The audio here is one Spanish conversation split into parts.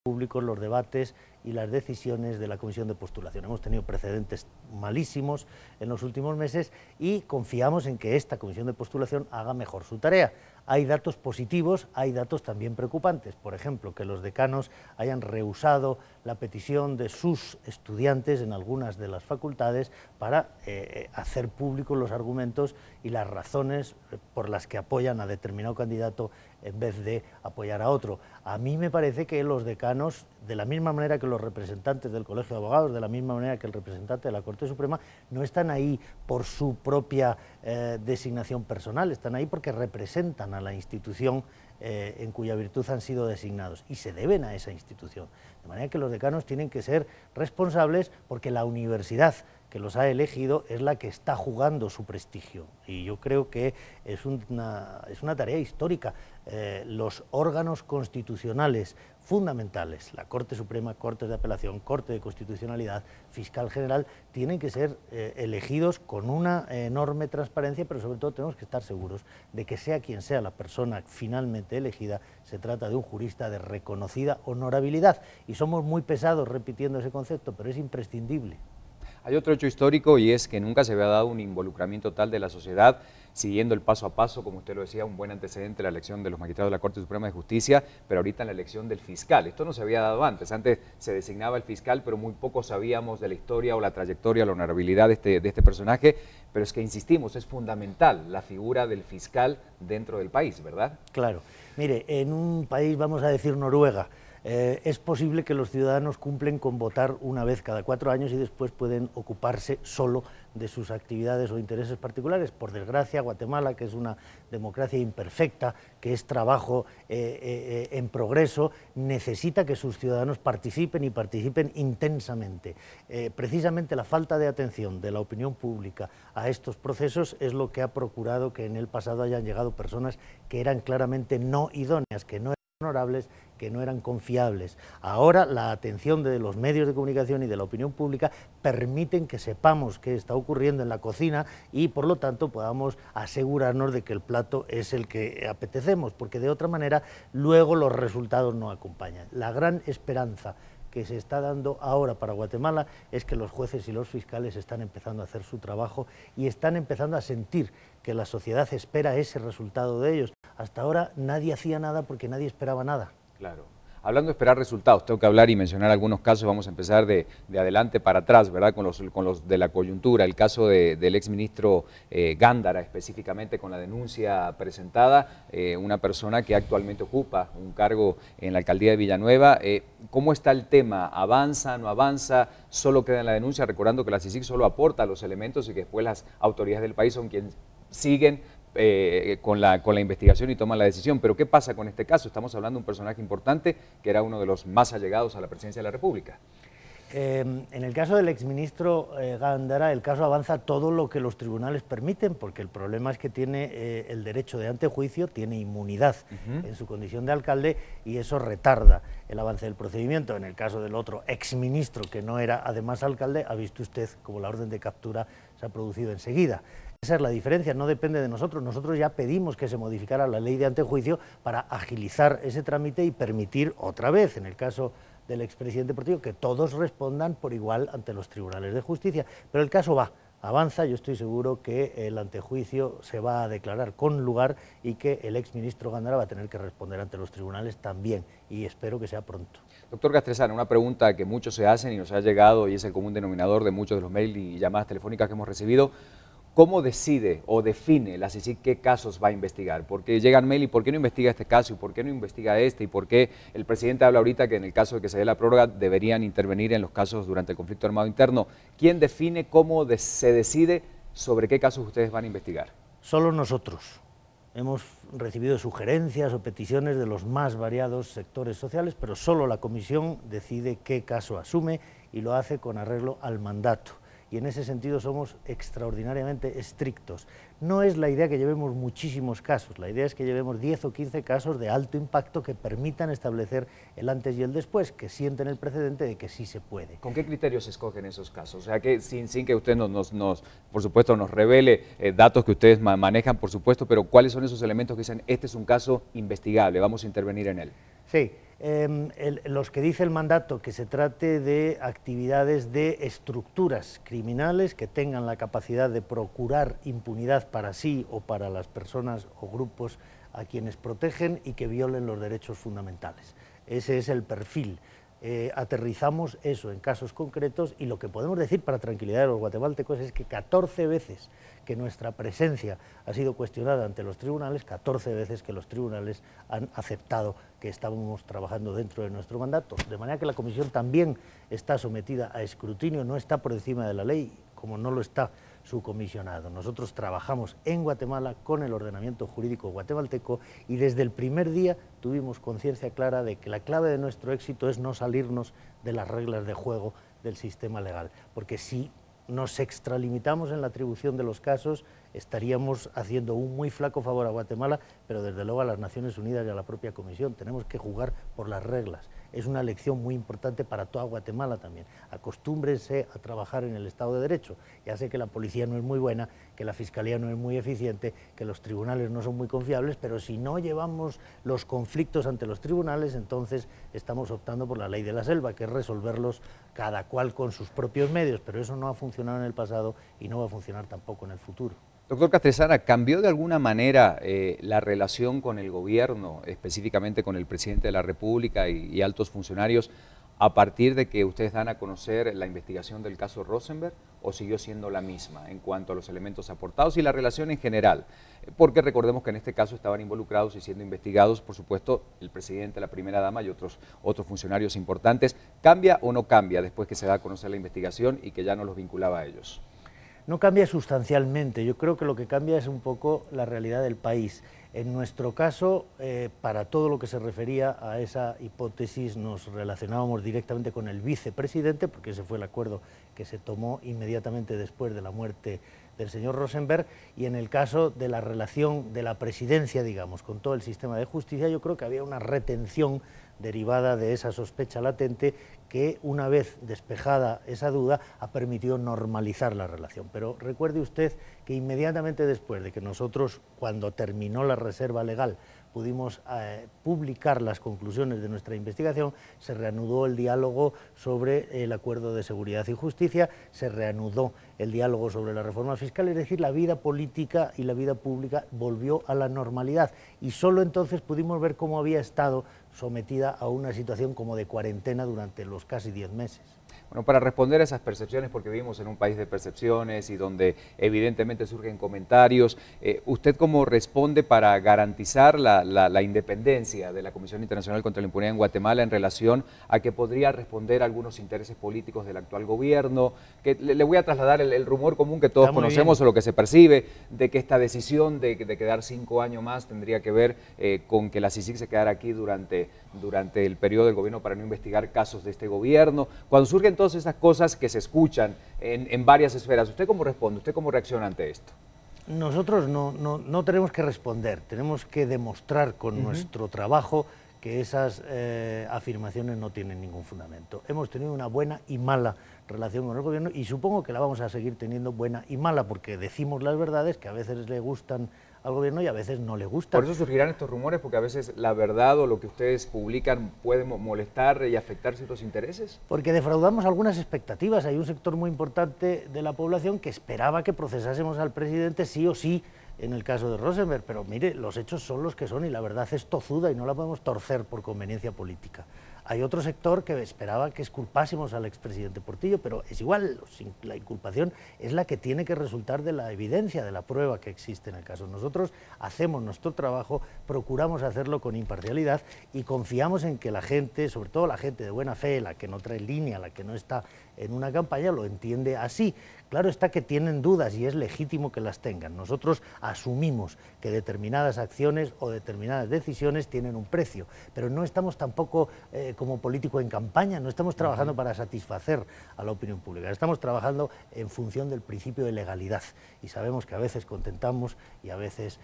públicos los debates y las decisiones de la Comisión de Postulación. Hemos tenido precedentes malísimos en los últimos meses y confiamos en que esta Comisión de Postulación haga mejor su tarea. Hay datos positivos, hay datos también preocupantes. Por ejemplo, que los decanos hayan rehusado la petición de sus estudiantes en algunas de las facultades para hacer públicos los argumentos y las razones por las que apoyan a determinado candidato en vez de apoyar a otro. A mí me parece que los decanos, de la misma manera que los representantes del Colegio de Abogados, de la misma manera que el representante de la Corte Suprema, no están ahí por su propia designación personal, están ahí porque representan a la institución en cuya virtud han sido designados y se deben a esa institución. De manera que los decanos tienen que ser responsables porque la universidad que los ha elegido es la que está jugando su prestigio y yo creo que es una tarea histórica. Los órganos constitucionales fundamentales, la Corte Suprema, Cortes de Apelación, Corte de Constitucionalidad, Fiscal General, tienen que ser elegidos con una enorme transparencia, pero sobre todo tenemos que estar seguros de que sea quien sea la persona finalmente elegida, se trata de un jurista de reconocida honorabilidad y somos muy pesados repitiendo ese concepto, pero es imprescindible. Hay otro hecho histórico y es que nunca se había dado un involucramiento tal de la sociedad, siguiendo el paso a paso, como usted lo decía, un buen antecedente la elección de los magistrados de la Corte Suprema de Justicia, pero ahorita en la elección del fiscal. Esto no se había dado antes se designaba el fiscal, pero muy poco sabíamos de la historia o la trayectoria, la honorabilidad de este personaje, pero es que insistimos, es fundamental la figura del fiscal dentro del país, ¿verdad? Claro, mire, en un país, vamos a decir Noruega, es posible que los ciudadanos cumplen con votar una vez cada 4 años y después pueden ocuparse solo de sus actividades o intereses particulares. Por desgracia, Guatemala, que es una democracia imperfecta, que es trabajo en progreso, necesita que sus ciudadanos participen y participen intensamente. Precisamente la falta de atención de la opinión pública a estos procesos es lo que ha procurado que en el pasado hayan llegado personas que eran claramente no idóneas, que no eran honorables, que no eran confiables. Ahora la atención de los medios de comunicación y de la opinión pública permiten que sepamos qué está ocurriendo en la cocina y por lo tanto podamos asegurarnos de que el plato es el que apetecemos, porque de otra manera luego los resultados no acompañan. La gran esperanza que se está dando ahora para Guatemala es que los jueces y los fiscales están empezando a hacer su trabajo y están empezando a sentir que la sociedad espera ese resultado de ellos. Hasta ahora nadie hacía nada porque nadie esperaba nada. Claro. Hablando de esperar resultados, tengo que hablar y mencionar algunos casos, vamos a empezar de adelante para atrás, ¿verdad? Con los de la coyuntura, el caso del exministro Gándara, específicamente con la denuncia presentada, una persona que actualmente ocupa un cargo en la alcaldía de Villanueva. ¿Cómo está el tema? ¿Avanza, no avanza? ¿Solo queda en la denuncia? Recordando que la CICIG solo aporta los elementos y que después las autoridades del país son quienes siguen con la investigación y toman la decisión. Pero ¿qué pasa con este caso? Estamos hablando de un personaje importante que era uno de los más allegados a la presidencia de la República. En el caso del exministro Gándara, el caso avanza todo lo que los tribunales permiten, porque el problema es que tiene el derecho de antejuicio, tiene inmunidad en su condición de alcalde y eso retarda el avance del procedimiento. En el caso del otro exministro, que no era además alcalde, ha visto usted como la orden de captura se ha producido enseguida. Esa es la diferencia, no depende de nosotros. Nosotros ya pedimos que se modificara la ley de antejuicio para agilizar ese trámite y permitir otra vez, en el caso del expresidente Portillo, que todos respondan por igual ante los tribunales de justicia. Pero el caso avanza, yo estoy seguro que el antejuicio se va a declarar con lugar y que el exministro Gándara va a tener que responder ante los tribunales también, y espero que sea pronto. Doctor Castresana, una pregunta que muchos se hacen y nos ha llegado y es el común denominador de muchos de los mails y llamadas telefónicas que hemos recibido. ¿Cómo decide o define la CICIG qué casos va a investigar? Porque llegan mail y ¿por qué no investiga este caso? ¿Y por qué no investiga este? ¿Y por qué el presidente habla ahorita que en el caso de que se dé la prórroga deberían intervenir en los casos durante el conflicto armado interno? ¿Quién define cómo se decide sobre qué casos ustedes van a investigar? Solo nosotros. Hemos recibido sugerencias o peticiones de los más variados sectores sociales, pero solo la comisión decide qué caso asume y lo hace con arreglo al mandato. Y en ese sentido somos extraordinariamente estrictos. No es la idea que llevemos muchísimos casos, la idea es que llevemos 10 o 15 casos de alto impacto que permitan establecer el antes y el después, que sienten el precedente de que sí se puede. ¿Con qué criterios se escogen esos casos? O sea, que sin que usted por supuesto, nos revele datos que ustedes manejan, por supuesto, pero ¿cuáles son esos elementos que dicen, este es un caso investigable, vamos a intervenir en él? Sí, los que dice el mandato que se trate de actividades de estructuras criminales que tengan la capacidad de procurar impunidad para sí o para las personas o grupos a quienes protegen y que violen los derechos fundamentales. Ese es el perfil. Aterrizamos eso en casos concretos y lo que podemos decir para tranquilidad de los guatemaltecos es que 14 veces que nuestra presencia ha sido cuestionada ante los tribunales, 14 veces que los tribunales han aceptado que estábamos trabajando dentro de nuestro mandato, de manera que la comisión también está sometida a escrutinio, no está por encima de la ley, como no lo está su comisionado. Nosotros trabajamos en Guatemala con el ordenamiento jurídico guatemalteco y desde el primer día tuvimos conciencia clara de que la clave de nuestro éxito es no salirnos de las reglas de juego del sistema legal, porque si nos extralimitamos en la atribución de los casos, estaríamos haciendo un muy flaco favor a Guatemala, pero desde luego a las Naciones Unidas y a la propia Comisión. Tenemos que jugar por las reglas. Es una lección muy importante para toda Guatemala también. Acostúmbrense a trabajar en el Estado de Derecho. Ya sé que la policía no es muy buena, que la Fiscalía no es muy eficiente, que los tribunales no son muy confiables, pero si no llevamos los conflictos ante los tribunales, entonces estamos optando por la ley de la selva, que es resolverlos cada cual con sus propios medios, pero eso no ha funcionado en el pasado y no va a funcionar tampoco en el futuro. Doctor Castresana, ¿cambió de alguna manera la relación con el gobierno, específicamente con el presidente de la República y altos funcionarios, a partir de que ustedes dan a conocer la investigación del caso Rosenberg, o siguió siendo la misma en cuanto a los elementos aportados y la relación en general? Porque recordemos que en este caso estaban involucrados y siendo investigados, por supuesto, el presidente, la primera dama y otros funcionarios importantes. ¿Cambia o no cambia después que se da a conocer la investigación y que ya no los vinculaba a ellos? No cambia sustancialmente, yo creo que lo que cambia es un poco la realidad del país. En nuestro caso, para todo lo que se refería a esa hipótesis, nos relacionábamos directamente con el vicepresidente, porque ese fue el acuerdo que se tomó inmediatamente después de la muerte del señor Rosenberg, y en el caso de la relación de la presidencia, digamos, con todo el sistema de justicia, yo creo que había una retención derivada de esa sospecha latente que, una vez despejada esa duda, ha permitido normalizar la relación. Pero recuerde usted que inmediatamente después de que nosotros, cuando terminó la reserva legal, pudimos publicar las conclusiones de nuestra investigación, se reanudó el diálogo sobre el acuerdo de seguridad y justicia, se reanudó el diálogo sobre la reforma fiscal, es decir, la vida política y la vida pública volvió a la normalidad y solo entonces pudimos ver cómo había estado sometida a una situación como de cuarentena durante los casi 10 meses. Bueno, para responder a esas percepciones, porque vivimos en un país de percepciones y donde evidentemente surgen comentarios, ¿usted cómo responde para garantizar la independencia de la Comisión Internacional contra la Impunidad en Guatemala en relación a que podría responder a algunos intereses políticos del actual gobierno? Que le voy a trasladar el rumor común que todos conocemos o lo que se percibe, de que esta decisión de quedar 5 años más tendría que ver con que la CICIG se quedara aquí durante el periodo del gobierno para no investigar casos de este gobierno. Cuando surgen todas esas cosas que se escuchan en varias esferas, ¿usted cómo responde? ¿Usted cómo reacciona ante esto? Nosotros no tenemos que responder, tenemos que demostrar con nuestro trabajo que esas afirmaciones no tienen ningún fundamento. Hemos tenido una buena y mala relación con el gobierno y supongo que la vamos a seguir teniendo buena y mala porque decimos las verdades que a veces le gustan al gobierno y a veces no le gustan. Por eso surgirán estos rumores, porque a veces la verdad o lo que ustedes publican puede molestar y afectar ciertos intereses. Porque defraudamos algunas expectativas. Hay un sector muy importante de la población que esperaba que procesásemos al presidente sí o sí en el caso de Rosenberg, pero mire, los hechos son los que son y la verdad es tozuda y no la podemos torcer por conveniencia política. Hay otro sector que esperaba que exculpásemos al expresidente Portillo, pero es igual, la inculpación es la que tiene que resultar de la evidencia, de la prueba que existe en el caso. Nosotros hacemos nuestro trabajo, procuramos hacerlo con imparcialidad y confiamos en que la gente, sobre todo la gente de buena fe, la que no trae línea, la que no está en una campaña, lo entiende así. Claro está que tienen dudas y es legítimo que las tengan. Nosotros asumimos que determinadas acciones o determinadas decisiones tienen un precio, pero no estamos tampoco como político en campaña, no estamos trabajando para satisfacer a la opinión pública, estamos trabajando en función del principio de legalidad y sabemos que a veces contentamos y a veces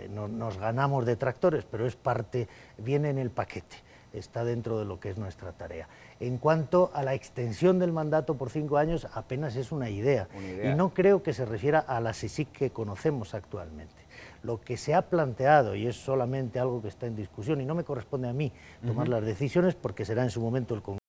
nos ganamos detractores, pero es parte, viene en el paquete. Está dentro de lo que es nuestra tarea. En cuanto a la extensión del mandato por 5 años, apenas es una idea. Y no creo que se refiera a la CICIG que conocemos actualmente. Lo que se ha planteado, y es solamente algo que está en discusión, y no me corresponde a mí tomar las decisiones porque será en su momento el Congreso